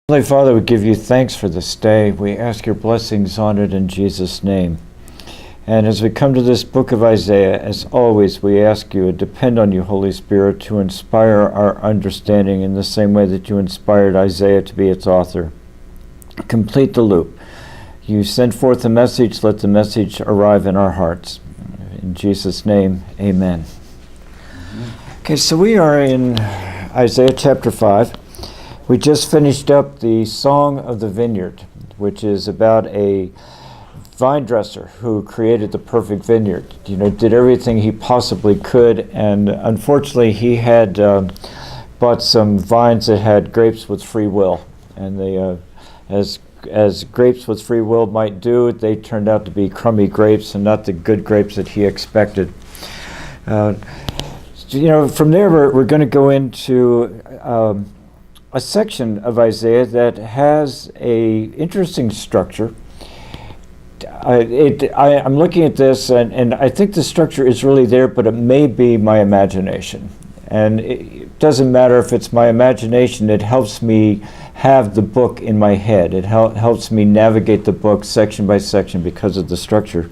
Heavenly Father, we give you thanks for this day. We ask your blessings on it in Jesus' name. And as we come to this book of Isaiah, as always, we ask you and depend on you, Holy Spirit, to inspire our understanding in the same way that you inspired Isaiah to be its author. Complete the loop. You send forth the message, let the message arrive in our hearts. In Jesus' name, amen. Okay, so we are in Isaiah chapter 5. We just finished up the Song of the Vineyard, which is about a vine dresser who created the perfect vineyard. Did everything he possibly could, and unfortunately he had bought some vines that had grapes with free will, and they, as grapes with free will might do, they turned out to be crummy grapes and not the good grapes that he expected. From there we're going to go into a section of Isaiah that has a interesting structure. I'm looking at this, and I think the structure is really there, but it may be my imagination. And it doesn't matter if it's my imagination, it helps me have the book in my head. It helps me navigate the book section by section because of the structure.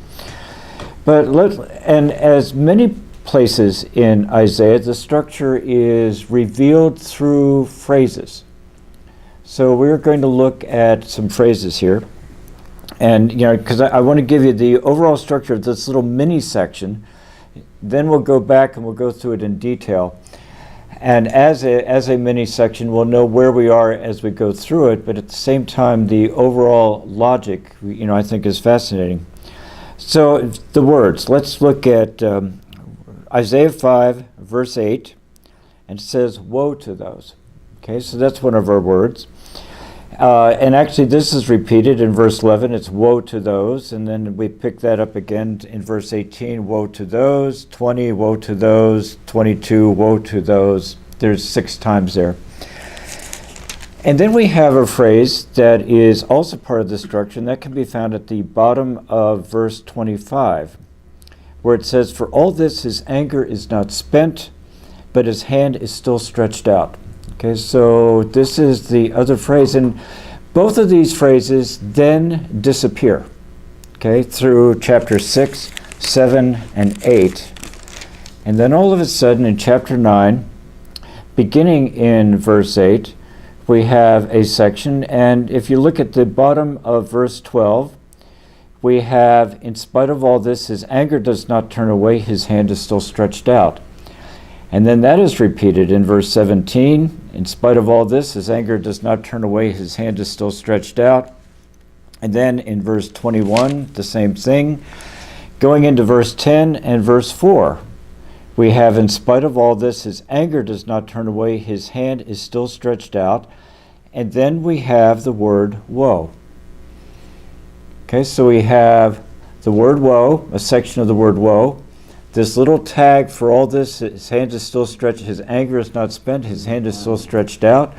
And as many places in Isaiah, the structure is revealed through phrases. So we're going to look at some phrases here. And, because I want to give you the overall structure of this little mini section. Then we'll go back and we'll go through it in detail. And as a mini section, we'll know where we are as we go through it, but at the same time, the overall logic, I think is fascinating. So the words, let's look at Isaiah 5, verse 8, and it says, woe to those. Okay, so that's one of our words. And actually this is repeated in verse 11, it's woe to those, and then we pick that up again in verse 18, woe to those, 20, woe to those, 22, woe to those. There's 6 times there. And then we have a phrase that is also part of the structure, and that can be found at the bottom of verse 25. Where it says, for all this his anger is not spent, but his hand is still stretched out. Okay, so this is the other phrase, and both of these phrases then disappear, okay, through chapter 6, 7, and 8. And then all of a sudden in chapter 9, beginning in verse 8, we have a section, and if you look at the bottom of verse 12, we have, in spite of all this, his anger does not turn away, his hand is still stretched out. And then that is repeated in verse 17. In spite of all this, his anger does not turn away, his hand is still stretched out. And then in verse 21, the same thing. Going into verse 10 and verse 4, we have, in spite of all this, his anger does not turn away, his hand is still stretched out. And then we have the word woe. Okay, so we have the word woe, a section of the word woe. This little tag for all this, his hand is still stretched, his anger is not spent, his hand is still stretched out.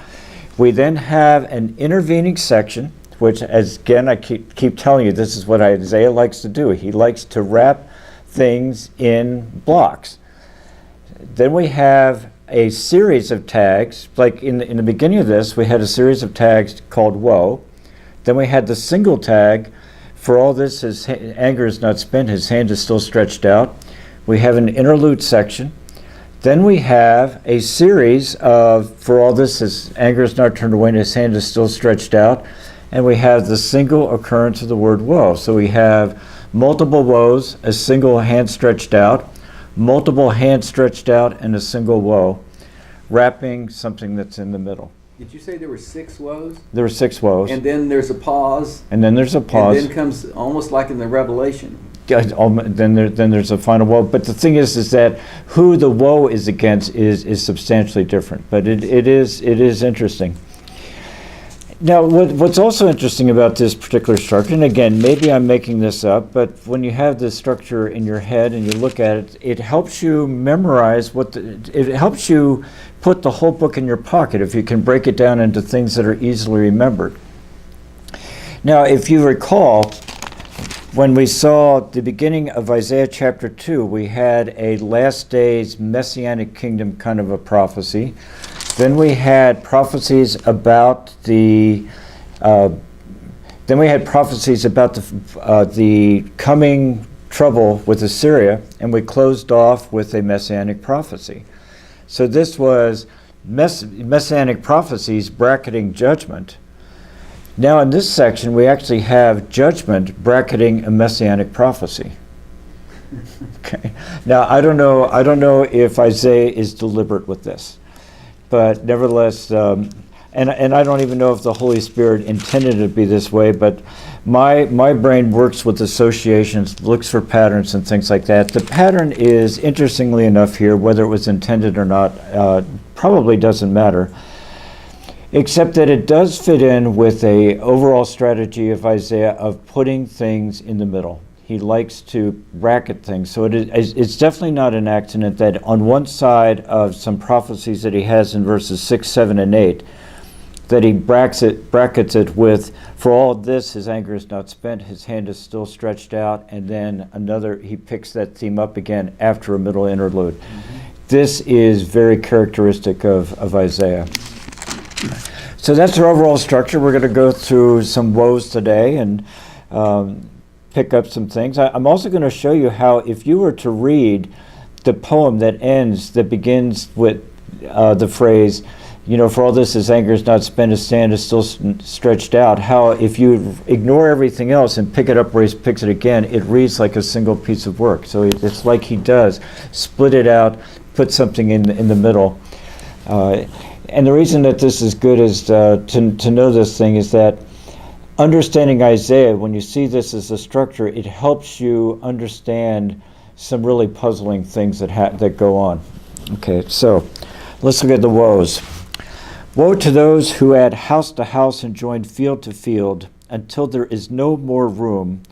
We then have an intervening section, which, as again, I keep telling you, this is what Isaiah likes to do. He likes to wrap things in blocks. Then we have a series of tags, like in the beginning of this, we had a series of tags called woe. Then we had the single tag, for all this, his anger is not spent, his hand is still stretched out. We have an interlude section. Then we have a series of, for all this, his anger is not turned away, and his hand is still stretched out. And we have the single occurrence of the word woe. So we have multiple woes, a single hand stretched out, multiple hands stretched out, and a single woe, wrapping something that's in the middle. Did you say there were 6 woes? There were 6 woes. And then there's a pause. And then there's a pause. And then comes almost like in the Revelation. Then there's a final woe. But the thing is that who the woe is against is substantially different. But it is interesting. Now, what's also interesting about this particular structure, and again, maybe I'm making this up, but when you have this structure in your head and you look at it, it helps you memorize it helps you put the whole book in your pocket if you can break it down into things that are easily remembered. Now, if you recall, when we saw the beginning of Isaiah chapter 2, we had a last days messianic kingdom kind of a prophecy. Then we had prophecies about the the coming trouble with Assyria, and we closed off with a messianic prophecy. So this was messianic prophecies bracketing judgment. Now in this section, we actually have judgment bracketing a messianic prophecy. Okay. Now I don't know if Isaiah is deliberate with this, but nevertheless, and I don't even know if the Holy Spirit intended it to be this way, but my brain works with associations, looks for patterns and things like that. The pattern is, interestingly enough here, whether it was intended or not, probably doesn't matter, except that it does fit in with a overall strategy of Isaiah of putting things in the middle. He likes to bracket things. So it's definitely not an accident that on one side of some prophecies that he has in verses 6, 7, and 8, that he brackets it with, for all of this, his anger is not spent, his hand is still stretched out, and then he picks that theme up again after a middle interlude. Mm-hmm. This is very characteristic of Isaiah. So that's our overall structure. We're going to go through some woes today and pick up some things. I'm also going to show you how, if you were to read the poem that begins with the phrase, for all this, his anger is not spent, his hand is still stretched out, how if you ignore everything else and pick it up where he picks it again, it reads like a single piece of work. So it's like he does split it out, put something in the middle. And the reason that this is good is to know this thing is that understanding Isaiah, when you see this as a structure, it helps you understand some really puzzling things that go on. Okay, so let's look at the woes. Woe to those who add house to house and join field to field until there is no more room,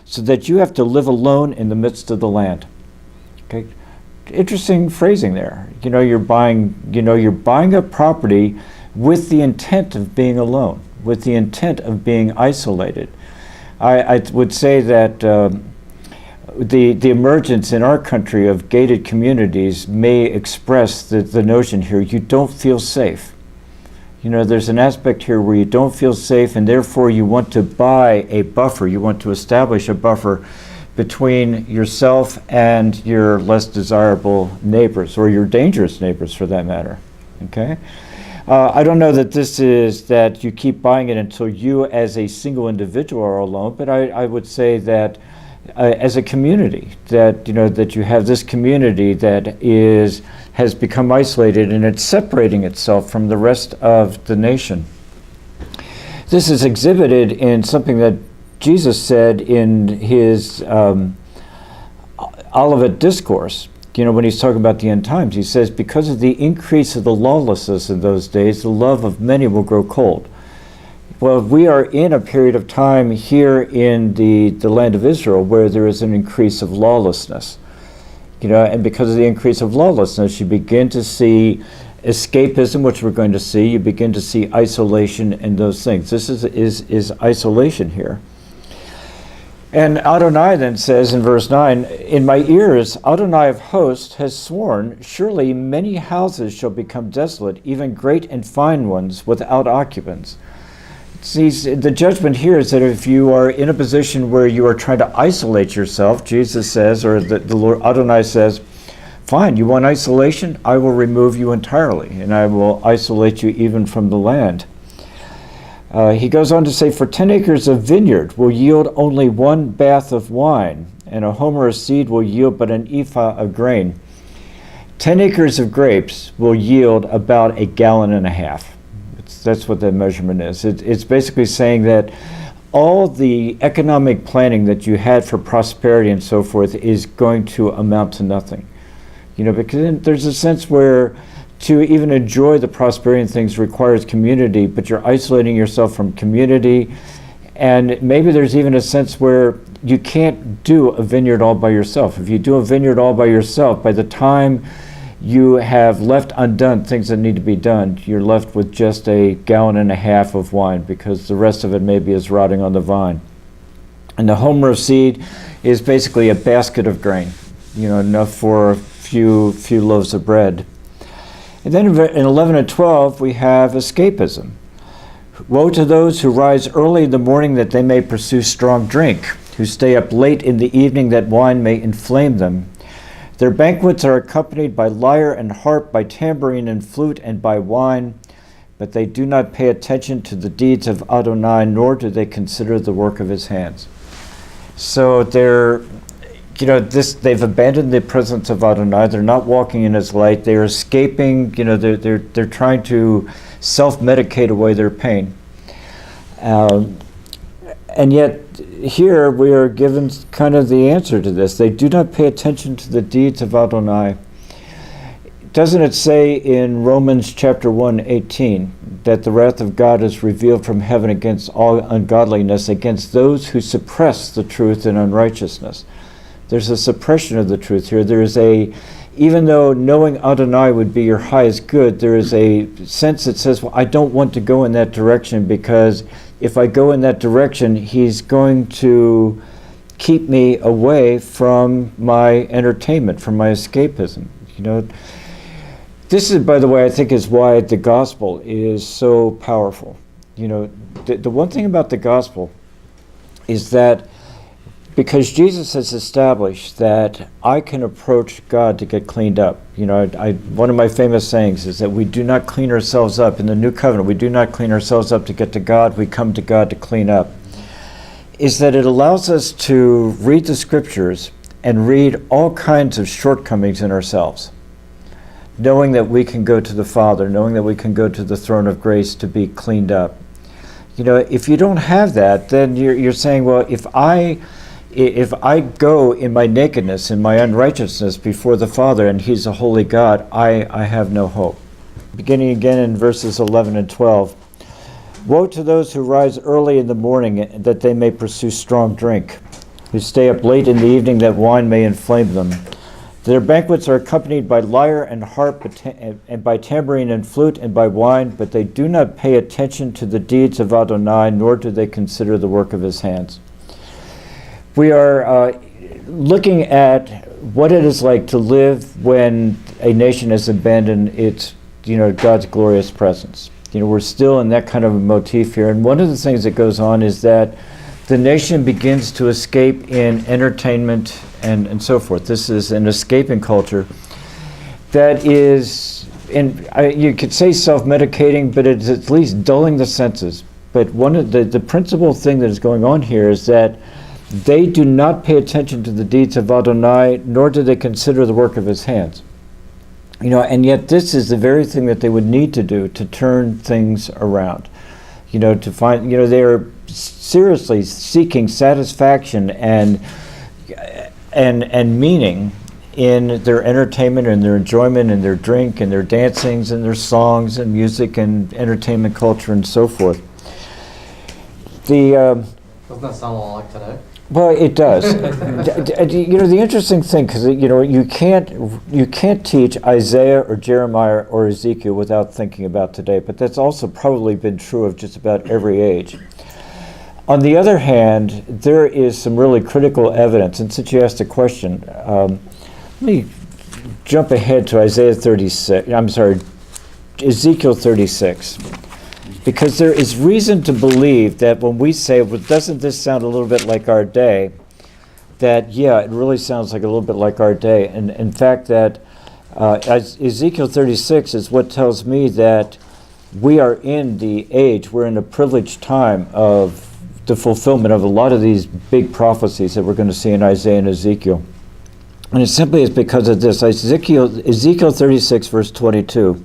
so that you have to live alone in the midst of the land. Okay, interesting phrasing there. You're buying a property with the intent of being alone, with the intent of being isolated. I would say that the emergence in our country of gated communities may express the notion here, you don't feel safe. There's an aspect here where you don't feel safe, and therefore you want to buy a buffer. You want to establish a buffer between yourself and your less desirable neighbors, or your dangerous neighbors for that matter. Okay? I don't know that this is that you keep buying it until you as a single individual are alone, but I would say that as a community, that you have this community that has become isolated, and it's separating itself from the rest of the nation. This is exhibited in something that Jesus said in his Olivet Discourse. When he's talking about the end times, he says, because of the increase of the lawlessness in those days, the love of many will grow cold. Well, we are in a period of time here in the land of Israel where there is an increase of lawlessness. And because of the increase of lawlessness, you begin to see escapism, which we're going to see. You begin to see isolation and those things. This is isolation here. And Adonai then says in verse 9, in my ears, Adonai of hosts has sworn, surely many houses shall become desolate, even great and fine ones without occupants. See, the judgment here is that if you are in a position where you are trying to isolate yourself, Jesus says, or the Lord Adonai says, fine, you want isolation? I will remove you entirely, and I will isolate you even from the land. He goes on to say, for 10 acres of vineyard will yield only 1 bath of wine, and a homer of seed will yield but an ephah of grain. 10 acres of grapes will yield about 1.5 gallons. That's what that measurement is. It's basically saying that all the economic planning that you had for prosperity and so forth is going to amount to nothing. Because there's a sense where to even enjoy the prosperity and things requires community, but you're isolating yourself from community. And maybe there's even a sense where you can't do a vineyard all by yourself. If you do a vineyard all by yourself, by the time you have left undone things that need to be done, you're left with just 1.5 gallons of wine, because the rest of it maybe is rotting on the vine. And the homer of seed is basically a basket of grain, enough for a few loaves of bread. And then in 11 and 12, we have escapism. Woe to those who rise early in the morning that they may pursue strong drink, who stay up late in the evening that wine may inflame them. Their banquets are accompanied by lyre and harp, by tambourine and flute, and by wine, but they do not pay attention to the deeds of Adonai, nor do they consider the work of his hands. So they've abandoned the presence of Adonai. They're not walking in his light. They're escaping. They're trying to self-medicate away their pain. And yet, here we are given kind of the answer to this. They do not pay attention to the deeds of Adonai. Doesn't it say in Romans chapter 1:18 that the wrath of God is revealed from heaven against all ungodliness, against those who suppress the truth in unrighteousness? There's a suppression of the truth here. Even though knowing Adonai would be your highest good, there is a sense that says, well, I don't want to go in that direction, because if I go in that direction, he's going to keep me away from my entertainment, from my escapism. This is, by the way, I think is why the gospel is so powerful. The one thing about the gospel is that because Jesus has established that I can approach God to get cleaned up. One of my famous sayings is that we do not clean ourselves up. In the new covenant, we do not clean ourselves up to get to God. We come to God to clean up. Is that it allows us to read the scriptures and read all kinds of shortcomings in ourselves, knowing that we can go to the Father, knowing that we can go to the throne of grace to be cleaned up. If you don't have that, then you're saying, well, if I go in my nakedness, in my unrighteousness before the Father, and he's a holy God, I have no hope. Beginning again in verses 11 and 12. Woe to those who rise early in the morning that they may pursue strong drink, who stay up late in the evening that wine may inflame them. Their banquets are accompanied by lyre and harp, and by tambourine and flute, and by wine, but they do not pay attention to the deeds of Adonai, nor do they consider the work of his hands. We are looking at what it is like to live when a nation has abandoned its, God's glorious presence. We're still in that kind of a motif here. And one of the things that goes on is that the nation begins to escape in entertainment and so forth. This is an escaping culture that is, you could say self-medicating, but it's at least dulling the senses. But one of the principal thing that is going on here is that they do not pay attention to the deeds of Adonai, nor do they consider the work of his hands. And yet this is the very thing that they would need to do to turn things around. To find, they are seriously seeking satisfaction and meaning in their entertainment and their enjoyment and their drink and their dancings and their songs and music and entertainment culture and so forth. Doesn't that sound a lot like today? Well, it does. The interesting thing, because you can't teach Isaiah or Jeremiah or Ezekiel without thinking about today, but that's also probably been true of just about every age. On the other hand, there is some really critical evidence, and since you asked the question, let me jump ahead to Ezekiel 36. Because there is reason to believe that when we say, well, doesn't this sound a little bit like our day, that, yeah, it really sounds like a little bit like our day. And in fact, that Ezekiel 36 is what tells me that we are in the age, we're in a privileged time of the fulfillment of a lot of these big prophecies that we're going to see in Isaiah and Ezekiel. And it simply is because of this. Ezekiel 36, verse 22.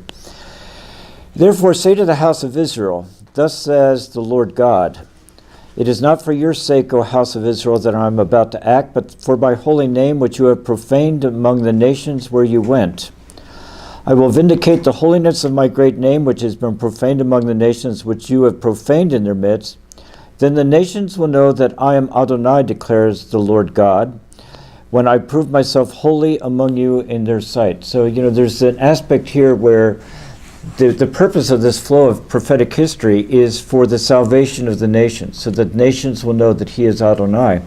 Therefore say to the house of Israel, thus says the Lord God, it is not for your sake, O house of Israel, that I am about to act, but for my holy name which you have profaned among the nations where you went. I will vindicate the holiness of my great name which has been profaned among the nations which you have profaned in their midst. Then the nations will know that I am Adonai, declares the Lord God, when I prove myself holy among you in their sight. So, there's an aspect here where the purpose of this flow of prophetic history is for the salvation of the nations, so that nations will know that he is Adonai.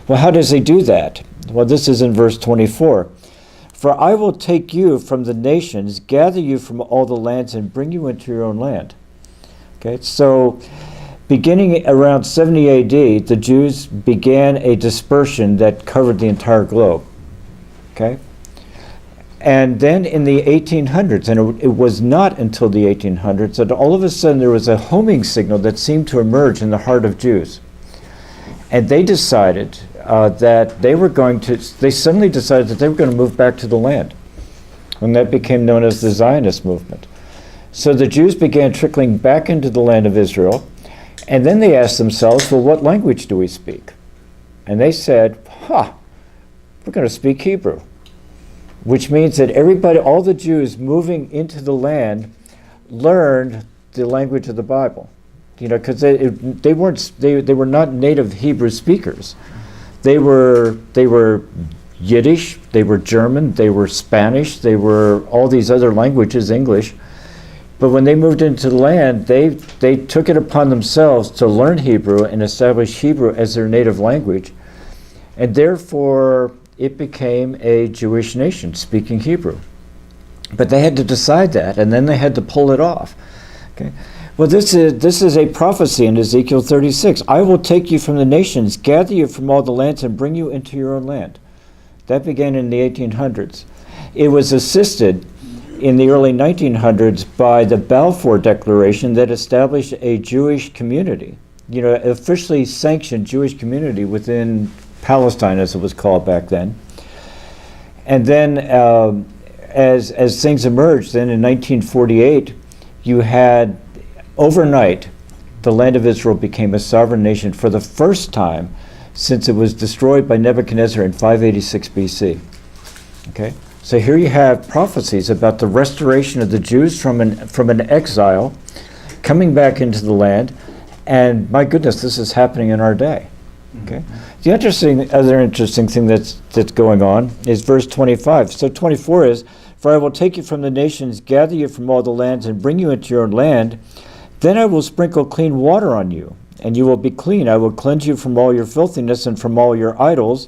Well, how does he do that? Well, this is in verse 24. For I will take you from the nations, gather you from all the lands, and bring you into your own land. Okay, so beginning around 70 AD, the Jews began a dispersion that covered the entire globe. Okay? And then in the 1800s, and it was not until the 1800s, that all of a sudden there was a homing signal that seemed to emerge in the heart of Jews. And they decided that they suddenly decided that they were going to move back to the land. And that became known as the Zionist movement. So the Jews began trickling back into the land of Israel. And then they asked themselves, well, what language do we speak? And they said, we're going to speak Hebrew. Which means that all the Jews moving into the land learned the language of the Bible. You know, because they were not native Hebrew speakers. They were Yiddish, they were German, they were Spanish, they were all these other languages, English. But when they moved into the land, they took it upon themselves to learn Hebrew and establish Hebrew as their native language. And therefore, it became a Jewish nation speaking Hebrew. But they had to decide that, and then they had to pull it off. Okay. Well, this is a prophecy in Ezekiel 36. I will take you from the nations, gather you from all the lands, and bring you into your own land. That began in the 1800s. It was assisted in the early 1900s by the Balfour Declaration that established a Jewish community, officially sanctioned Jewish community within Palestine, as it was called back then. And then as things emerged, then in 1948, you had, overnight, the land of Israel became a sovereign nation for the first time since it was destroyed by Nebuchadnezzar in 586 BC. Okay? So here you have prophecies about the restoration of the Jews from an exile, coming back into the land, and my goodness, this is happening in our day. Okay? The other interesting thing that's going on is verse 25. So 24 is, for I will take you from the nations, gather you from all the lands, and bring you into your own land. Then I will sprinkle clean water on you, and you will be clean. I will cleanse you from all your filthiness and from all your idols.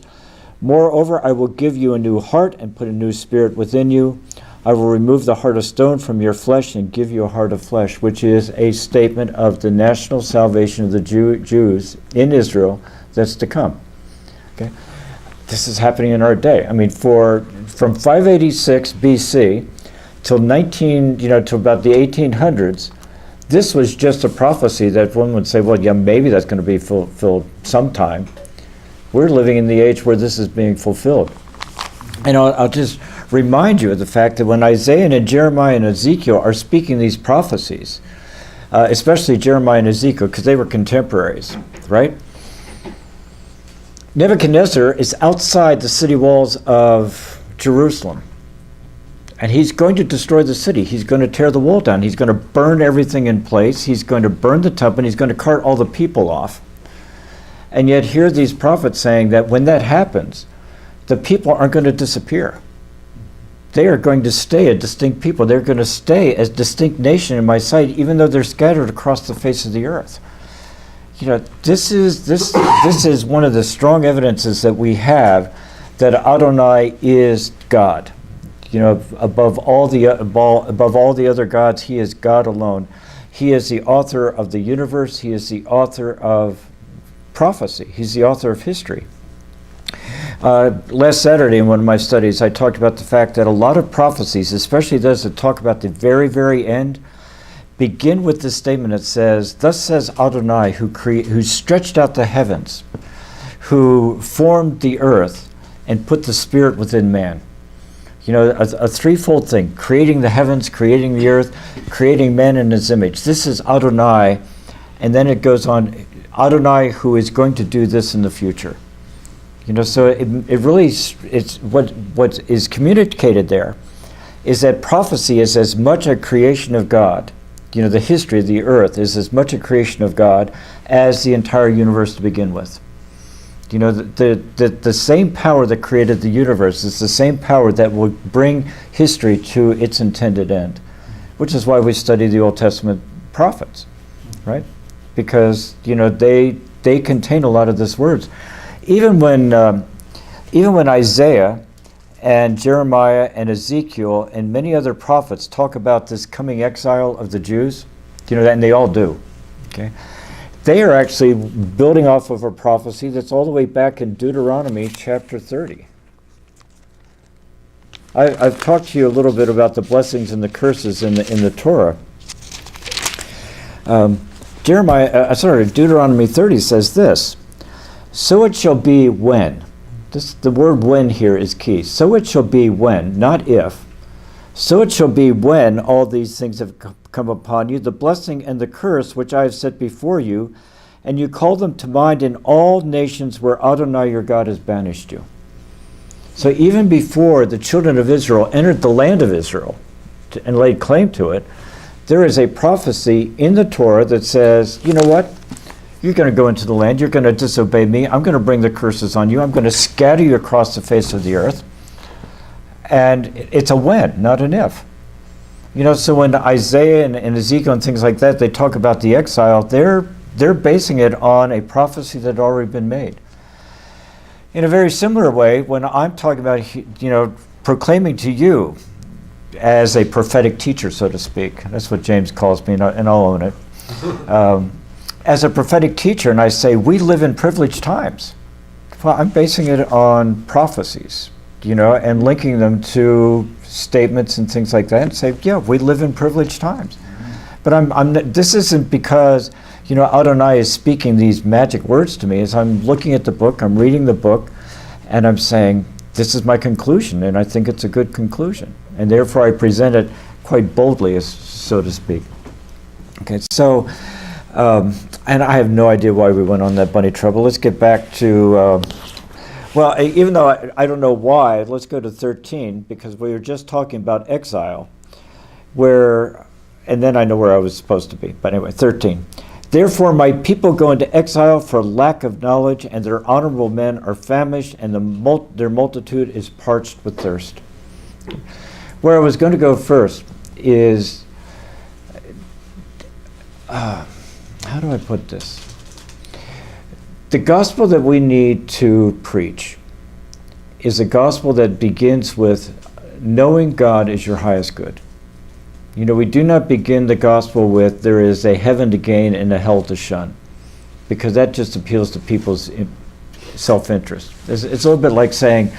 Moreover, I will give you a new heart and put a new spirit within you. I will remove the heart of stone from your flesh and give you a heart of flesh, which is a statement of the national salvation of the Jews in Israel that's to come. Okay, this is happening in our day. I mean, from 586 BC till to about the 1800s, this was just a prophecy that one would say, well, yeah, maybe that's going to be fulfilled sometime. We're living in the age where this is being fulfilled. And I'll just remind you of the fact that when Isaiah and Jeremiah and Ezekiel are speaking these prophecies, especially Jeremiah and Ezekiel, because they were contemporaries, right? Nebuchadnezzar is outside the city walls of Jerusalem. And he's going to destroy the city. He's going to tear the wall down. He's going to burn everything in place. He's going to burn the temple, and he's going to cart all the people off. And yet here are these prophets saying that when that happens, the people aren't going to disappear. They are going to stay a distinct people. They're going to stay as distinct nation in my sight, even though they're scattered across the face of the earth. This is one of the strong evidences that we have that Adonai is God. Above all the other gods, he is God alone. He is the author of the universe. He is the author of prophecy. He's the author of history. Last Saturday in one of my studies, I talked about the fact that a lot of prophecies, especially those that talk about the very, very end, begin with this statement that says, "Thus says Adonai, who stretched out the heavens, who formed the earth, and put the spirit within man." A threefold thing: creating the heavens, creating the earth, creating man in his image. This is Adonai, and then it goes on, Adonai who is going to do this in the future. So it really, it's what is communicated there is that prophecy is as much a creation of God. The history of the earth is as much a creation of God as the entire universe to begin with. The same power that created the universe is the same power that will bring history to its intended end, which is why we study the Old Testament prophets, right? Because they contain a lot of these words. Even when Isaiah and Jeremiah and Ezekiel and many other prophets talk about this coming exile of the Jews. You know, and they all do. Okay, they are actually building off of a prophecy that's all the way back in Deuteronomy chapter 30. I've talked to you a little bit about the blessings and the curses in the Torah. Deuteronomy 30 says this: "So it shall be when." The word "when" here is key. So it shall be when, not if. So it shall be when all these things have come upon you, the blessing and the curse which I have set before you, and you call them to mind in all nations where Adonai your God has banished you. So even before the children of Israel entered the land of Israel and laid claim to it, there is a prophecy in the Torah that says, you know what? You're going to go into the land, you're going to disobey me, I'm going to bring the curses on you, I'm going to scatter you across the face of the earth. And it's a when, not an if. You know, so when Isaiah and Ezekiel and things like that, they talk about the exile, they're basing it on a prophecy that had already been made. In a very similar way, when I'm talking about, you know, proclaiming to you as a prophetic teacher, so to speak, that's what James calls me, and I'll own it, as a prophetic teacher, and I say, we live in privileged times. Well, I'm basing it on prophecies, you know, and linking them to statements and things like that, and say, yeah, we live in privileged times. But this isn't because, you know, Adonai is speaking these magic words to me. As I'm looking at the book, I'm reading the book, and I'm saying, this is my conclusion, and I think it's a good conclusion. And therefore I present it quite boldly, so to speak. Okay, so, and I have no idea why we went on that bunny trouble. Let's get back to, well, even though I don't know why, let's go to 13, because we were just talking about exile, and then I know where I was supposed to be. But anyway, 13. Therefore my people go into exile for lack of knowledge, and their honorable men are famished, and their multitude is parched with thirst. Where I was going to go first is, how do I put this? The gospel that we need to preach is a gospel that begins with knowing God is your highest good. You know, we do not begin the gospel with there is a heaven to gain and a hell to shun, because that just appeals to people's self-interest. It's a little bit like saying,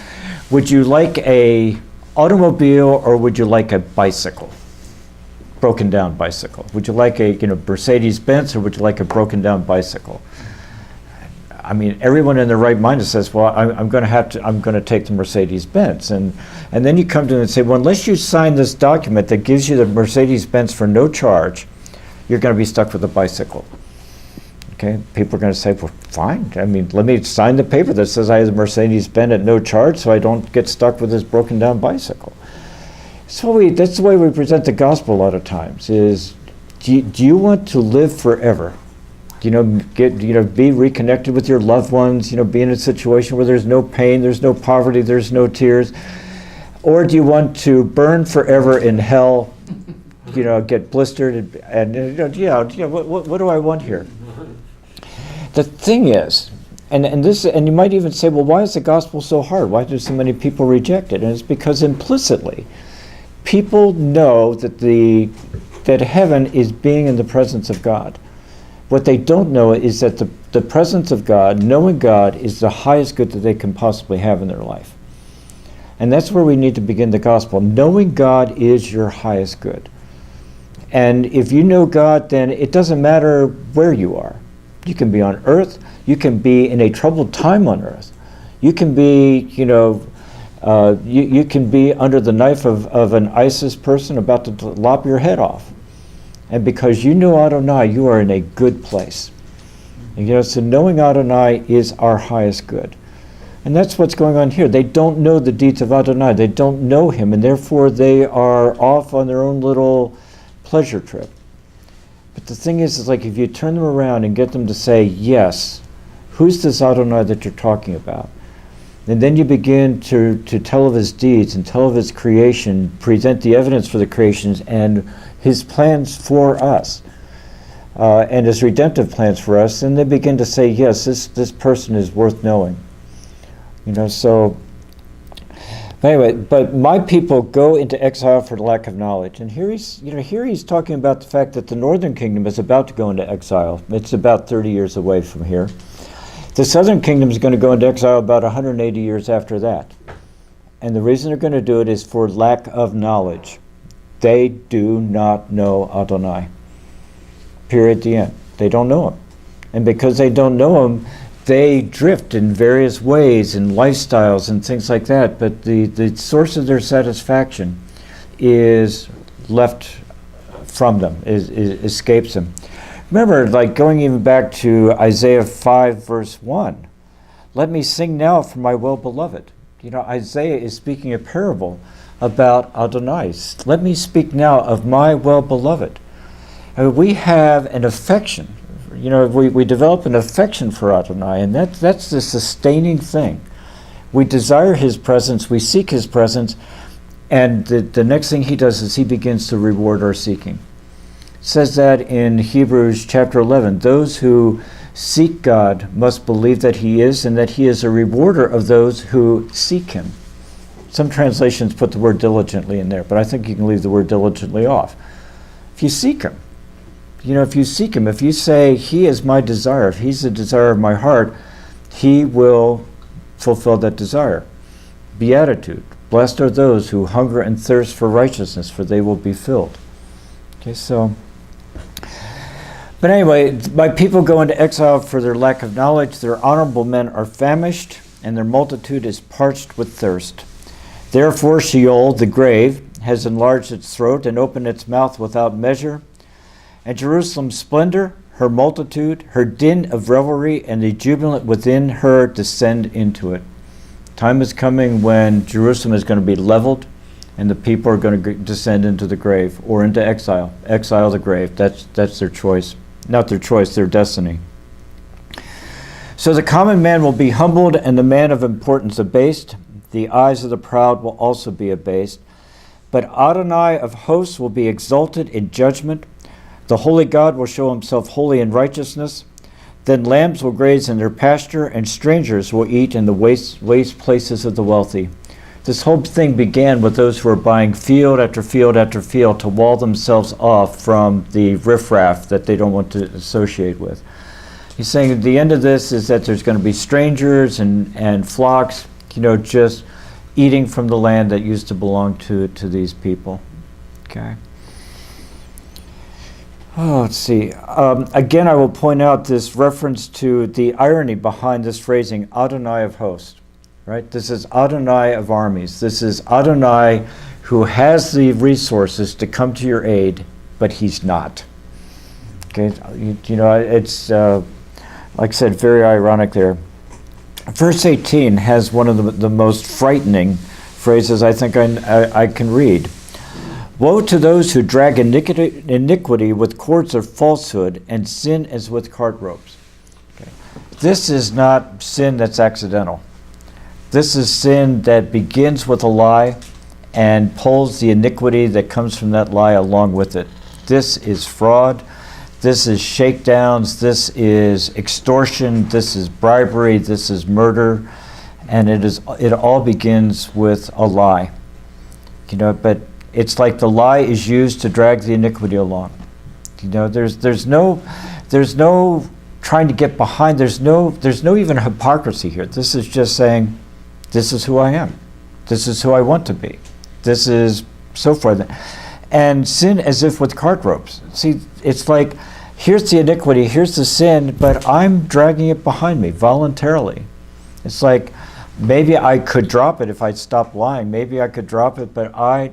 would you like a automobile or would you like a bicycle? Broken down bicycle. Would you like a Mercedes-Benz or would you like a broken down bicycle? I mean, everyone in their right mind says, well, I'm going to take the Mercedes-Benz. And then you come to them and say, well, unless you sign this document that gives you the Mercedes-Benz for no charge, you're going to be stuck with a bicycle. Okay, people are going to say, well, fine. I mean, let me sign the paper that says I have the Mercedes-Benz at no charge so I don't get stuck with this broken down bicycle. So that's the way we present the gospel a lot of times is, do you want to live forever? Be reconnected with your loved ones, be in a situation where there's no pain, there's no poverty, there's no tears? Or do you want to burn forever in hell, get blistered what do I want here? The thing is, and you might even say, well, why is the gospel so hard? Why do so many people reject it? And it's because implicitly, people know that heaven is being in the presence of God. What they don't know is that the presence of God, knowing God, is the highest good that they can possibly have in their life. And that's where we need to begin the gospel. Knowing God is your highest good. And if you know God, then it doesn't matter where you are. You can be on earth. You can be in a troubled time on earth. You can be, you can be under the knife of an ISIS person about to lop your head off. And because you know Adonai, you are in a good place. And, so knowing Adonai is our highest good. And that's what's going on here. They don't know the deeds of Adonai. They don't know him, and therefore they are off on their own little pleasure trip. But the thing is like if you turn them around and get them to say, yes, who's this Adonai that you're talking about? And then you begin to tell of his deeds and tell of his creation, present the evidence for the creations and his plans for us, and his redemptive plans for us, and they begin to say, yes, this person is worth knowing. So Anyway, but my people go into exile for lack of knowledge. And here he's talking about the fact that the northern kingdom is about to go into exile. It's about 30 years away from here. The southern kingdom is going to go into exile about 180 years after that. And the reason they're going to do it is for lack of knowledge. They do not know Adonai. Period, the end. They don't know him. And because they don't know him, they drift in various ways and lifestyles and things like that, but the source of their satisfaction is left from them, escapes them. Remember, like going even back to Isaiah 5 verse 1, let me sing now for my well-beloved. Isaiah is speaking a parable about Adonai. Let me speak now of my well-beloved. We have an affection. We develop an affection for Adonai, and that's the sustaining thing. We desire his presence, we seek his presence, and the next thing he does is he begins to reward our seeking. It says that in Hebrews chapter 11, those who seek God must believe that he is, and that he is a rewarder of those who seek him. Some translations put the word diligently in there, but I think you can leave the word diligently off. If you seek him, if you seek him, if you say, he is my desire, if he's the desire of my heart, he will fulfill that desire. Beatitude. Blessed are those who hunger and thirst for righteousness, for they will be filled. Okay, but anyway, my people go into exile for their lack of knowledge. Their honorable men are famished, and their multitude is parched with thirst. Therefore Sheol, the grave, has enlarged its throat and opened its mouth without measure. And Jerusalem's splendor, her multitude, her din of revelry, and the jubilant within her descend into it. Time is coming when Jerusalem is going to be leveled, and the people are going to descend into the grave, or into exile. Exile the grave. That's their choice. Not their choice, their destiny. So the common man will be humbled, and the man of importance abased. The eyes of the proud will also be abased. But Adonai of hosts will be exalted in judgment. The holy God will show himself holy in righteousness. Then lambs will graze in their pasture, and strangers will eat in the waste places of the wealthy. This whole thing began with those who were buying field after field after field to wall themselves off from the riffraff that they don't want to associate with. He's saying at the end of this is that there's going to be strangers and flocks, just eating from the land that used to belong to these people. Okay. Oh, let's see. Again, I will point out this reference to the irony behind this phrasing, Adonai of hosts. Right? This is Adonai of armies. This is Adonai who has the resources to come to your aid, but he's not. Okay, it's like I said, very ironic there. Verse 18 has one of the most frightening phrases I think I can read. Woe to those who drag iniquity with cords of falsehood, and sin as with cart ropes. Okay. This is not sin that's accidental. This is sin that begins with a lie and pulls the iniquity that comes from that lie along with it. This is fraud. This is shakedowns. This is extortion. This is bribery. This is murder. And it all begins with a lie. But it's like the lie is used to drag the iniquity along. There's no trying to get behind. There's no even hypocrisy here. This is just saying, this is who I am. This is who I want to be. This is so forth. And sin as if with cart ropes. See, it's like, here's the iniquity, here's the sin, but I'm dragging it behind me voluntarily. It's like, maybe I could drop it if I'd stop lying. Maybe I could drop it, but I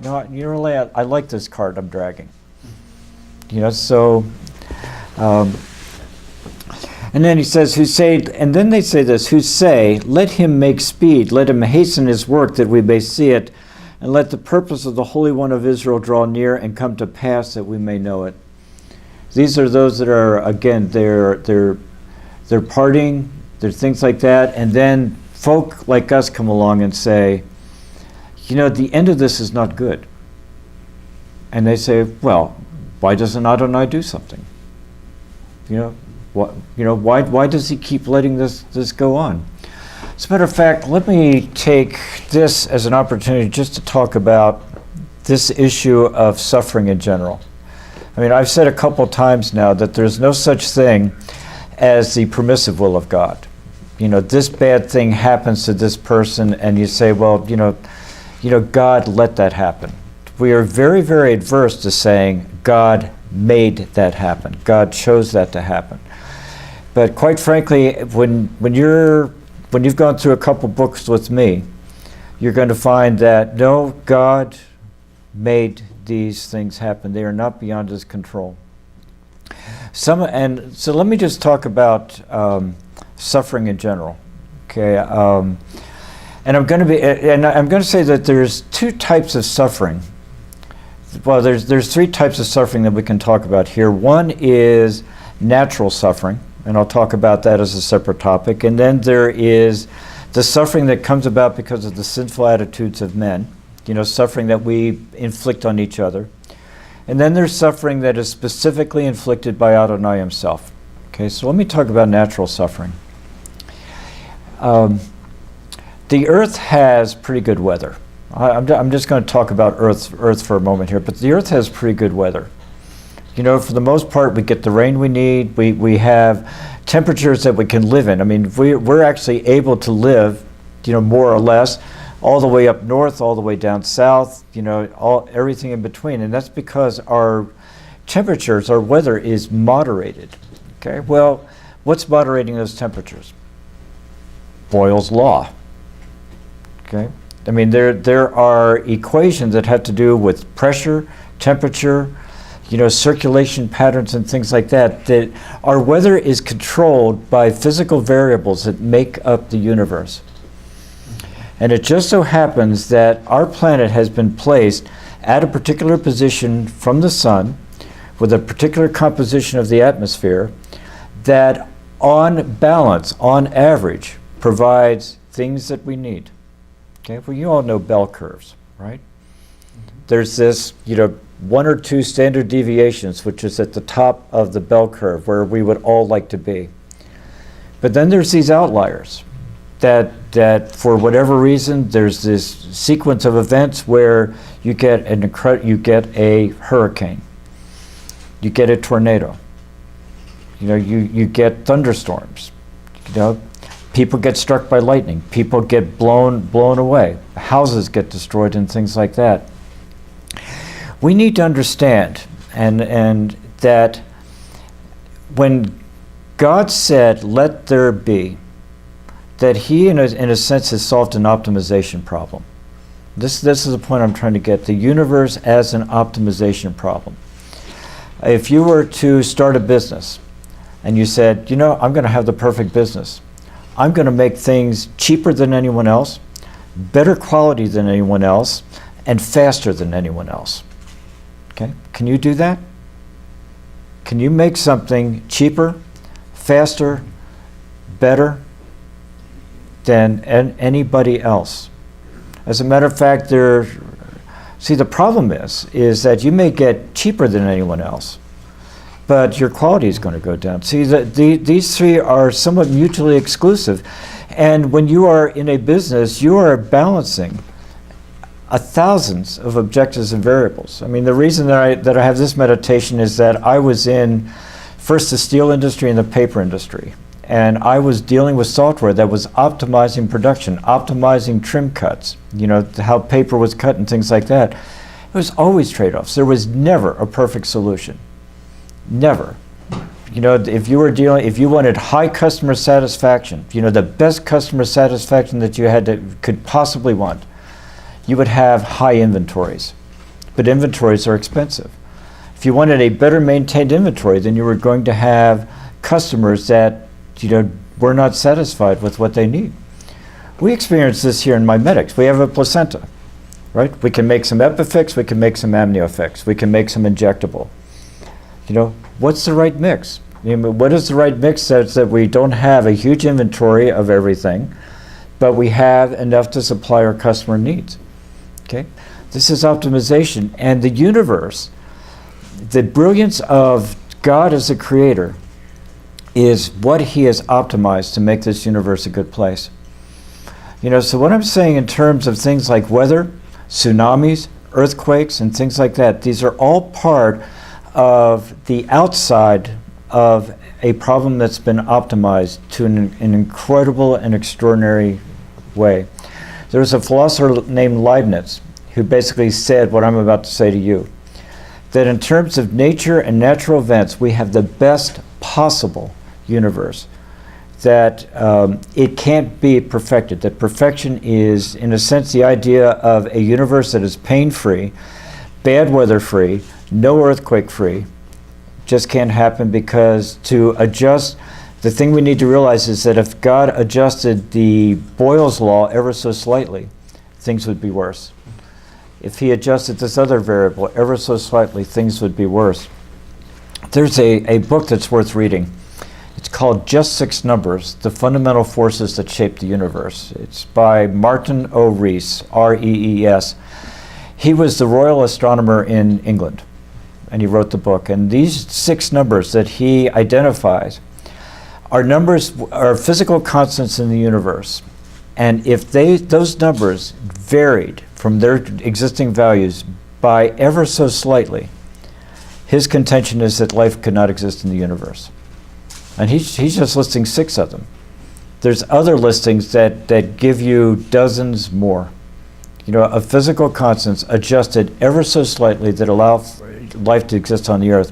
like this cart I'm dragging. And then he says, and then they say this, who say, let him make speed, let him hasten his work that we may see it, and let the purpose of the Holy One of Israel draw near and come to pass that we may know it. These are those that are, again, they're partying, they're things like that, and then folk like us come along and say, the end of this is not good. And they say, well, why doesn't Adonai do something? Why does he keep letting this go on? As a matter of fact, let me take this as an opportunity just to talk about this issue of suffering in general. I mean, I've said a couple times now that there's no such thing as the permissive will of God. You know, this bad thing happens to this person, and you say, well, God let that happen. We are very, very adverse to saying God made that happen. God chose that to happen. But quite frankly, when you've gone through a couple books with me, you're going to find that no, God made these things happen. They are not beyond His control. So let me just talk about suffering in general. Okay, and I'm going to say that there's two types of suffering. Well, there's three types of suffering that we can talk about here. One is natural suffering, and I'll talk about that as a separate topic. And then there is the suffering that comes about because of the sinful attitudes of men, suffering that we inflict on each other. And then there's suffering that is specifically inflicted by Adonai Himself. Okay, so let me talk about natural suffering. The earth has pretty good weather. I'm just going to talk about Earth for a moment here, but the earth has pretty good weather. For the most part, we get the rain we need. We have temperatures that we can live in. I mean, we're actually able to live, more or less, all the way up north, all the way down south, everything in between. And that's because our temperatures, our weather is moderated. Okay, well, what's moderating those temperatures? Boyle's Law. Okay, I mean, there are equations that have to do with pressure, temperature, circulation patterns and things like that, that our weather is controlled by physical variables that make up the universe. And it just so happens that our planet has been placed at a particular position from the sun with a particular composition of the atmosphere that on balance, on average, provides things that we need. Okay, well, you all know bell curves, right? There's this, one or two standard deviations, which is at the top of the bell curve where we would all like to be. But then there's these outliers that for whatever reason, there's this sequence of events where you get a hurricane, you get a tornado, you get thunderstorms, people get struck by lightning, people get blown away, houses get destroyed and things like that. We need to understand and that when God said, "Let there be," that He, in a sense, has solved an optimization problem. This is the point I'm trying to get. The universe as an optimization problem. If you were to start a business and you said, I'm going to have the perfect business. I'm going to make things cheaper than anyone else, better quality than anyone else, and faster than anyone else. Okay, can you do that? Can you make something cheaper, faster, better than anybody else? As a matter of fact, the problem is that you may get cheaper than anyone else, but your quality is going to go down. See, these three are somewhat mutually exclusive. And when you are in a business, you are balancing thousands of objectives and variables. I mean, the reason that I have this meditation is that I was in first the steel industry and the paper industry. And I was dealing with software that was optimizing production, optimizing trim cuts, how paper was cut and things like that. It was always trade-offs. There was never a perfect solution. Never. If you wanted high customer satisfaction, the best customer satisfaction that you could possibly want, you would have high inventories. But inventories are expensive. If you wanted a better maintained inventory, then you were going to have customers that were not satisfied with what they need. We experience this here in MiMedx. We have a placenta, right? We can make some EpiFix, we can make some AmnioFix, we can make some injectable. What's the right mix? What is the right mix so that we don't have a huge inventory of everything, but we have enough to supply our customer needs? Okay, this is optimization, and the universe, the brilliance of God as a creator, is what He has optimized to make this universe a good place. So what I'm saying in terms of things like weather, tsunamis, earthquakes, and things like that, these are all part of the outside of a problem that's been optimized to an incredible and extraordinary way. There was a philosopher named Leibniz who basically said what I'm about to say to you, that in terms of nature and natural events, we have the best possible universe, that it can't be perfected, that perfection is, in a sense, the idea of a universe that is pain-free, bad weather-free, no earthquake-free. Just can't happen, because to adjust, the thing we need to realize is that if God adjusted the Boyle's law ever so slightly, things would be worse. If he adjusted this other variable ever so slightly, things would be worse. There's a book that's worth reading. It's called Just Six Numbers, The Fundamental Forces That Shape the Universe. It's by Martin O. Rees, R-E-E-S. He was the royal astronomer in England, and he wrote the book. And these 6 numbers that he identifies are physical constants in the universe. And if those numbers varied from their existing values by ever so slightly, his contention is that life could not exist in the universe. And he's just listing 6 of them. There's other listings that give you dozens more. Of physical constants adjusted ever so slightly that allow life to exist on the earth.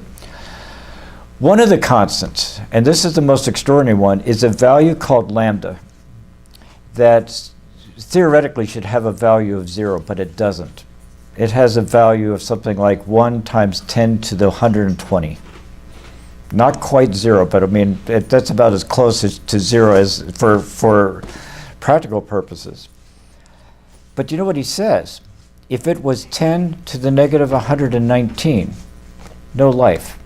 One of the constants, and this is the most extraordinary one, is a value called lambda that theoretically should have a value of 0, but it doesn't. It has a value of something like 1 times 10 to the 120. Not quite 0, but I mean, that's about as close to 0 as for practical purposes. But you know what he says? If it was 10 to the negative 119, no life.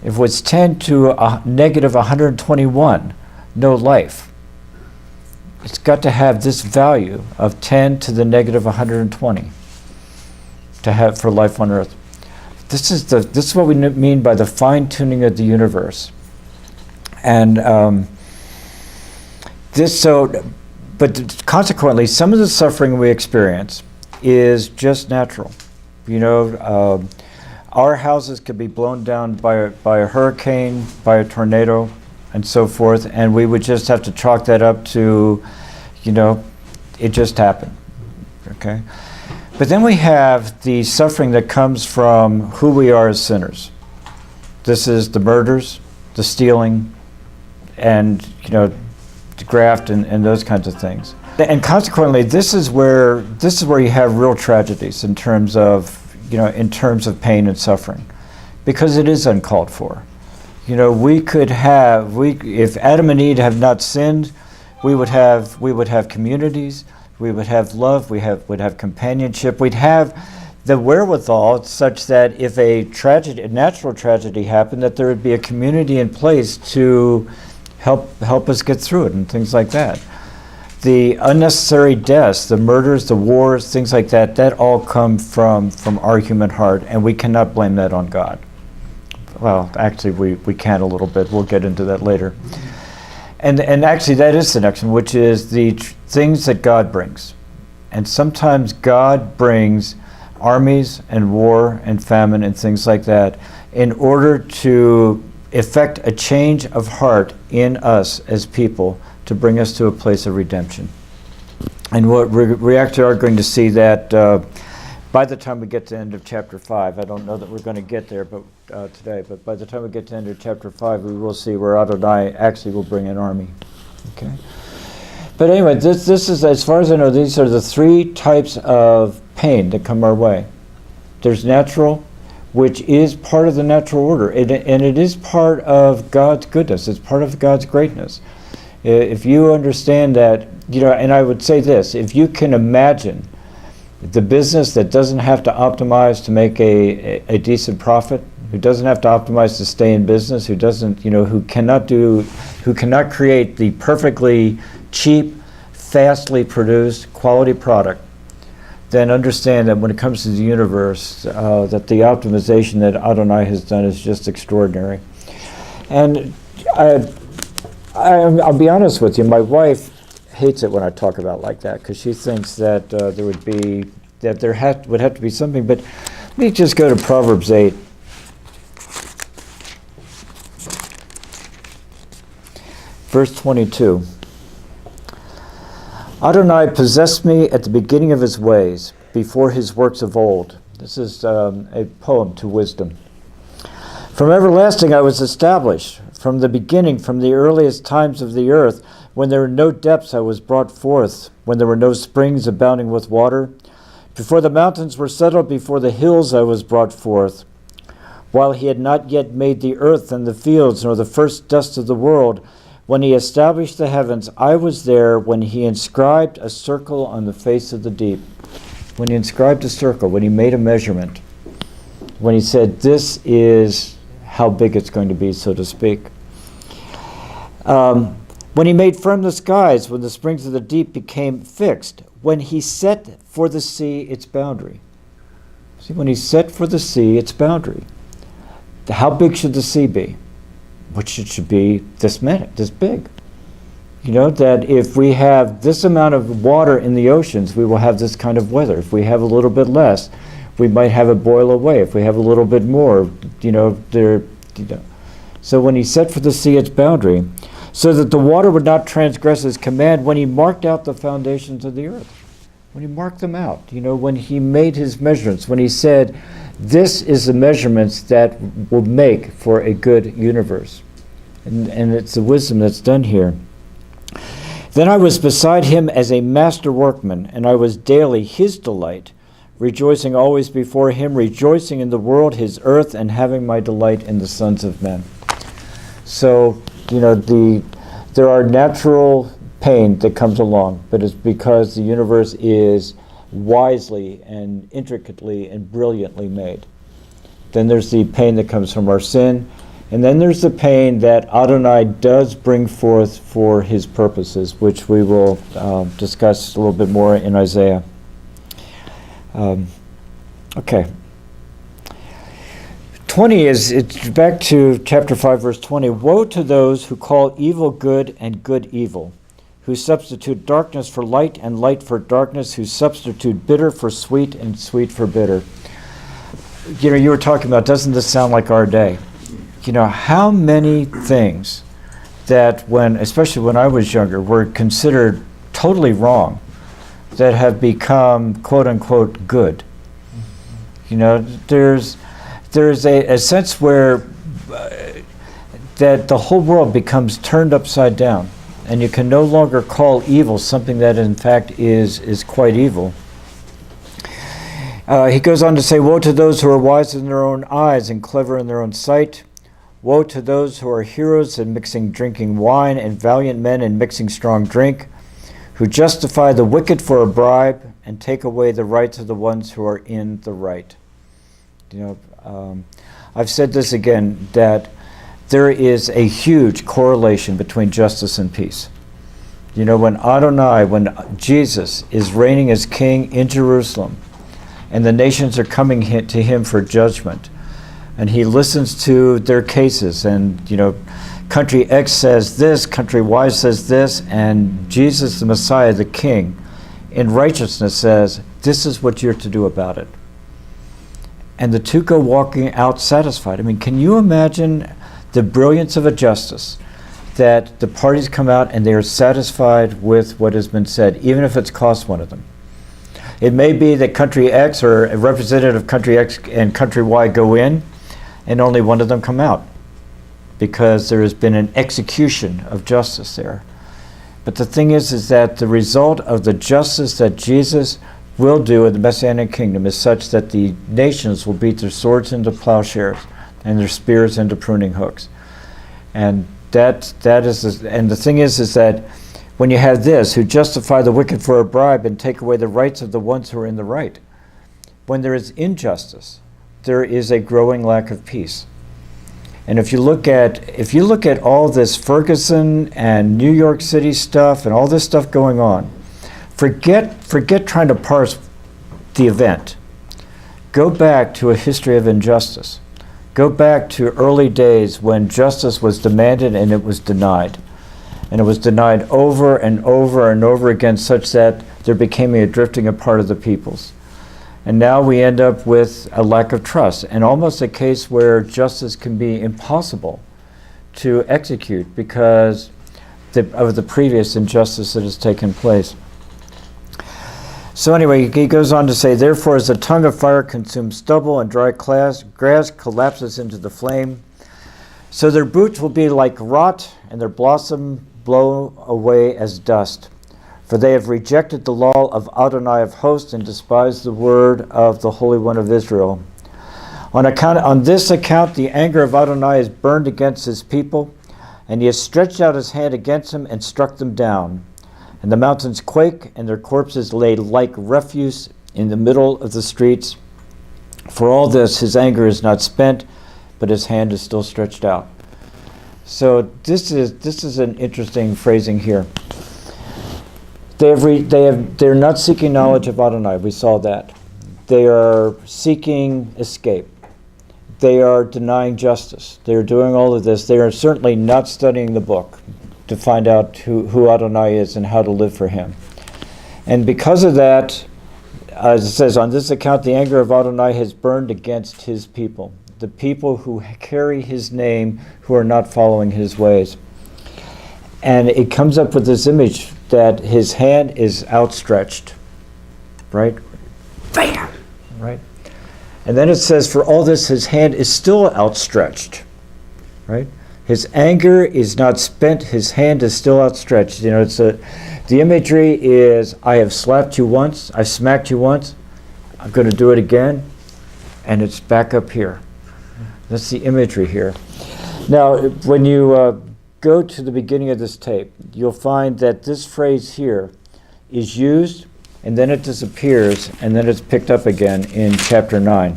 If it was 10 to a negative 121, no life. It's got to have this value of 10 to the negative 120 to have for life on Earth. This is what we mean by the fine-tuning of the universe. And but consequently, some of the suffering we experience is just natural. Our houses could be blown down by a hurricane, by a tornado, and so forth, and we would just have to chalk that up to, it just happened, okay? But then we have the suffering that comes from who we are as sinners. This is the murders, the stealing, and, the graft and those kinds of things. And consequently, this is where you have real tragedies in terms of pain and suffering, because it is uncalled for. If Adam and Eve have not sinned, we would have communities, we would have love, would have companionship, we'd have the wherewithal such that if a natural tragedy happened, that there would be a community in place to help us get through it and things like that. The unnecessary deaths, the murders, the wars, things like that all come from our human heart, and we cannot blame that on God. Well, actually, we can a little bit. We'll get into that later. And actually, that is the next one, which is the things that God brings. And sometimes God brings armies and war and famine and things like that in order to effect a change of heart in us as people to bring us to a place of redemption. And we actually are going to see that by the time we get to the end of chapter 5. I don't know that we're going to get there today, but by the time we get to the end of chapter 5, we will see where Adonai actually will bring an army. Okay. But anyway, this is, as far as I know, these are the 3 types of pain that come our way. There's natural, which is part of the natural order, and it is part of God's goodness. It's part of God's greatness. If you understand that, and I would say this, if you can imagine the business that doesn't have to optimize to make a decent profit, who doesn't have to optimize to stay in business, who cannot create the perfectly cheap, fastly produced quality product, then understand that when it comes to the universe, that the optimization that Adonai has done is just extraordinary. And I'll be honest with you, my wife hates it when I talk about like that, because she thinks that would have to be something. But let me just go to Proverbs 8. Verse 22. Adonai possessed me at the beginning of his ways, before his works of old. This is a poem to wisdom. From everlasting I was established. From the beginning, from the earliest times of the earth, when there were no depths I was brought forth, when there were no springs abounding with water. Before the mountains were settled, before the hills I was brought forth. While he had not yet made the earth and the fields, nor the first dust of the world, when he established the heavens, I was there. When he inscribed a circle on the face of the deep. When he inscribed a circle, when he made a measurement, when he said, this is how big it's going to be, so to speak. When he made firm the skies, when the springs of the deep became fixed, when he set for the sea its boundary. See, when he set for the sea its boundary, how big should the sea be? Which it should be this big. You know, that if we have this amount of water in the oceans, we will have this kind of weather. If we have a little bit less, we might have it boil away. If we have a little bit more, So when he set for the sea its boundary, so that the water would not transgress his command, when he marked out the foundations of the earth, when he marked them out, when he made his measurements, when he said, this is the measurements that will make for a good universe. And it's the wisdom that's done here. Then I was beside him as a master workman, and I was daily his delight, rejoicing always before him, rejoicing in the world, his earth, and having my delight in the sons of men. So, there are natural pain that comes along, but it's because the universe is wisely and intricately and brilliantly made. Then there's the pain that comes from our sin, and then there's the pain that Adonai does bring forth for his purposes, which we will discuss a little bit more in Isaiah. Okay. 20 it's back to chapter 5, verse 20. Woe to those who call evil good and good evil, who substitute darkness for light and light for darkness, who substitute bitter for sweet and sweet for bitter. You were talking about, doesn't this sound like our day? How many things that especially when I was younger, were considered totally wrong, that have become quote unquote good. There's a sense where that the whole world becomes turned upside down, and you can no longer call evil something that in fact is quite evil. He goes on to say, woe to those who are wise in their own eyes and clever in their own sight. Woe to those who are heroes in drinking wine, and valiant men in mixing strong drink, who justify the wicked for a bribe and take away the rights of the ones who are in the right. I've said this again, that there is a huge correlation between justice and peace. When Jesus is reigning as king in Jerusalem, and the nations are coming to him for judgment, and he listens to their cases, and country X says this, country Y says this, and Jesus, the Messiah, the King, in righteousness says, this is what you're to do about it. And the two go walking out satisfied. Can you imagine the brilliance of a justice, that the parties come out and they are satisfied with what has been said, even if it's cost one of them? It may be that country X or a representative of country X and country Y go in, and only one of them come out, because there has been an execution of justice there. But the thing is that the result of the justice that Jesus will do in the Messianic kingdom is such that the nations will beat their swords into plowshares and their spears into pruning hooks. And that is, and the thing is that when you have this, who justify the wicked for a bribe and take away the rights of the ones who are in the right, when there is injustice, there is a growing lack of peace. And if you look at all this Ferguson and New York City stuff and all this stuff going on, forget trying to parse the event. Go back to a history of injustice. Go back to early days when justice was demanded and it was denied. And it was denied over and over and over again, such that there became a drifting apart of the peoples. And now we end up with a lack of trust, and almost a case where justice can be impossible to execute because of the previous injustice that has taken place. So anyway, he goes on to say, therefore as the tongue of fire consumes stubble and dry grass collapses into the flame, so their roots will be like rot and their blossom blow away as dust. For they have rejected the law of Adonai of hosts and despised the word of the Holy One of Israel. On this account the anger of Adonai is burned against his people, and he has stretched out his hand against them and struck them down. And the mountains quake, and their corpses lay like refuse in the middle of the streets. For all this, his anger is not spent, but his hand is still stretched out. So this is an interesting phrasing here. They're not seeking knowledge of Adonai. We saw that. They are seeking escape. They are denying justice. They are doing all of this. They are certainly not studying the book to find out who Adonai is and how to live for him. And because of that, as it says, on this account the anger of Adonai has burned against his people, the people who carry his name, who are not following his ways. And it comes up with this image that his hand is outstretched, right? Bam! Right? And then it says, for all this, his hand is still outstretched, right? His anger is not spent, his hand is still outstretched. You know, the imagery is, I have slapped you once, I smacked you once, I'm going to do it again, and it's back up here. That's the imagery here. Now, when you go to the beginning of this tape, you'll find that this phrase here is used, and then it disappears, and then it's picked up again in chapter 9,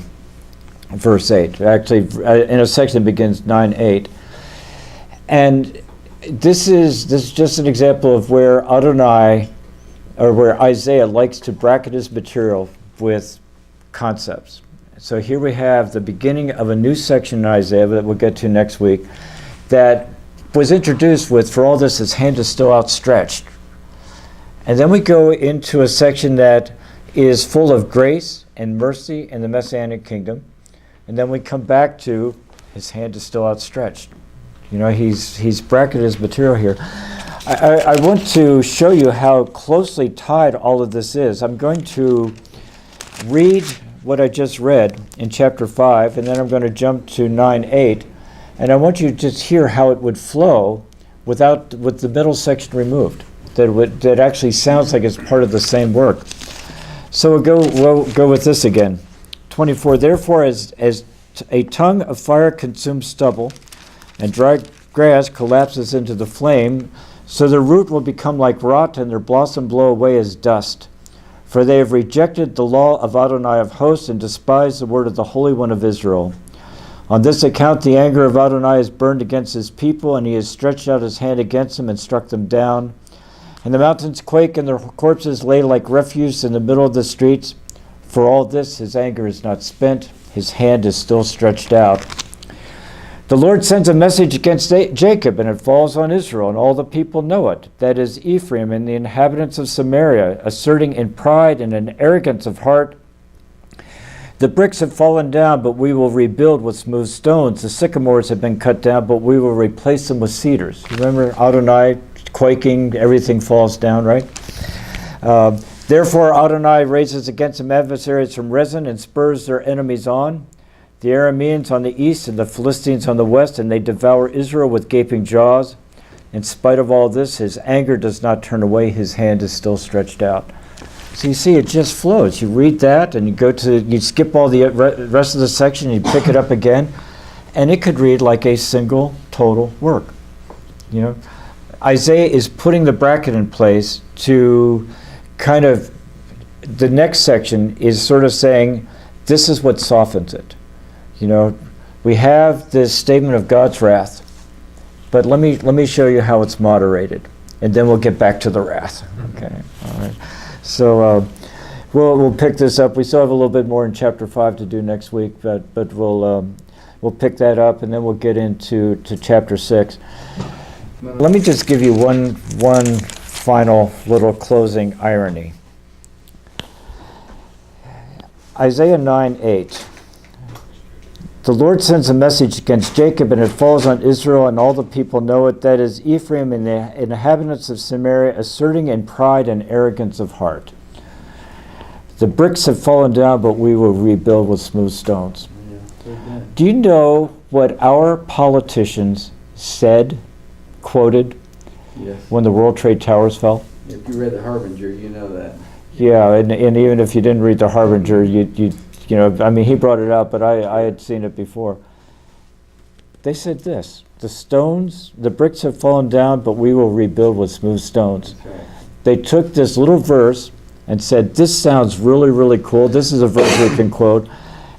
verse 8. Actually, in a section that begins 9:8. And this is just an example of where Adonai, or where Isaiah likes to bracket his material with concepts. So here we have the beginning of a new section in Isaiah that we'll get to next week that was introduced with, for all this, his hand is still outstretched. And then we go into a section that is full of grace and mercy and the Messianic kingdom. And then we come back to, his hand is still outstretched. You know, he's bracketed his material here. I want to show you how closely tied all of this is. I'm going to read what I just read in chapter 5, and then I'm going to jump to 9:8, and I want you to just hear how it would flow with the middle section removed. That actually sounds like it's part of the same work. So we'll go with this again. 24. Therefore, as a tongue of fire consumes stubble, and dry grass collapses into the flame, so their root will become like rot, and their blossom blow away as dust. For they have rejected the law of Adonai of hosts, and despised the word of the Holy One of Israel. On this account the anger of Adonai is burned against his people, and he has stretched out his hand against them and struck them down. And the mountains quake, and their corpses lay like refuse in the middle of the streets. For all this his anger is not spent, his hand is still stretched out. The Lord sends a message against Jacob, and it falls on Israel, and all the people know it. That is Ephraim and the inhabitants of Samaria, asserting in pride and in arrogance of heart, the bricks have fallen down, but we will rebuild with smooth stones. The sycamores have been cut down, but we will replace them with cedars. You remember Adonai quaking, everything falls down, right? Therefore Adonai raises against them adversaries from Rezin and spurs their enemies on. The Arameans on the east and the Philistines on the west, and they devour Israel with gaping jaws. In spite of all this, his anger does not turn away, his hand is still stretched out. So you see, it just flows. You read that, and you skip all the rest of the section, and you pick it up again, and it could read like a single total work. You know, Isaiah is putting the bracket in place to kind of, the next section is sort of saying, this is what softens it. You know, we have this statement of God's wrath, but let me show you how it's moderated, and then we'll get back to the wrath. Okay, all right. So we'll pick this up. We still have a little bit more in chapter 5 to do next week, but we'll pick that up, and then we'll get into chapter 6. Let me just give you one final little closing irony. Isaiah 9:8. The Lord sends a message against Jacob, and it falls on Israel, and all the people know it. That is Ephraim and the inhabitants of Samaria, asserting in pride and arrogance of heart. The bricks have fallen down, but we will rebuild with smooth stones. Yeah, so good. Do you know what our politicians said, quoted, Yes. when the World Trade Towers fell? If you read The Harbinger, you know that. Yeah, and even if you didn't read The Harbinger, you know, I mean, he brought it up, but I had seen it before. They said this: the bricks have fallen down, but we will rebuild with smooth stones. That's right. They took this little verse and said, this sounds really, really cool. This is a verse we can quote.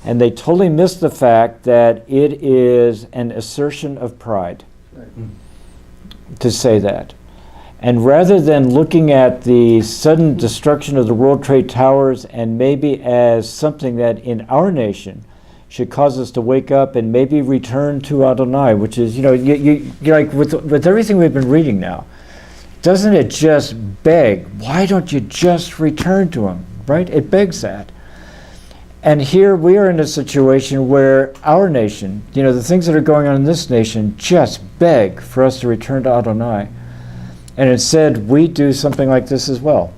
And they totally missed the fact that it is an assertion of pride Right. to say that. And rather than looking at the sudden destruction of the World Trade Towers and maybe as something that in our nation should cause us to wake up and maybe return to Adonai, which is, you know, you like with everything we've been reading now, doesn't it just beg, why don't you just return to him, right? It begs that. And here we are in a situation where our nation, you know, the things that are going on in this nation just beg for us to return to Adonai. And instead, we do something like this as well.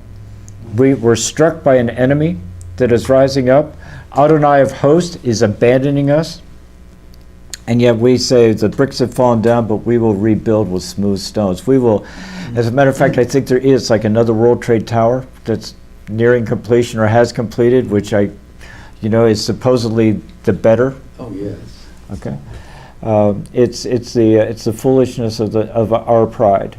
We were struck by an enemy that is rising up. Adonai of hosts is abandoning us. And yet we say the bricks have fallen down, but we will rebuild with smooth stones. We will, as a matter of fact, I think there is like another World Trade Tower that's nearing completion or has completed, which is supposedly the better. Oh, yes. Okay. It's the foolishness of our pride.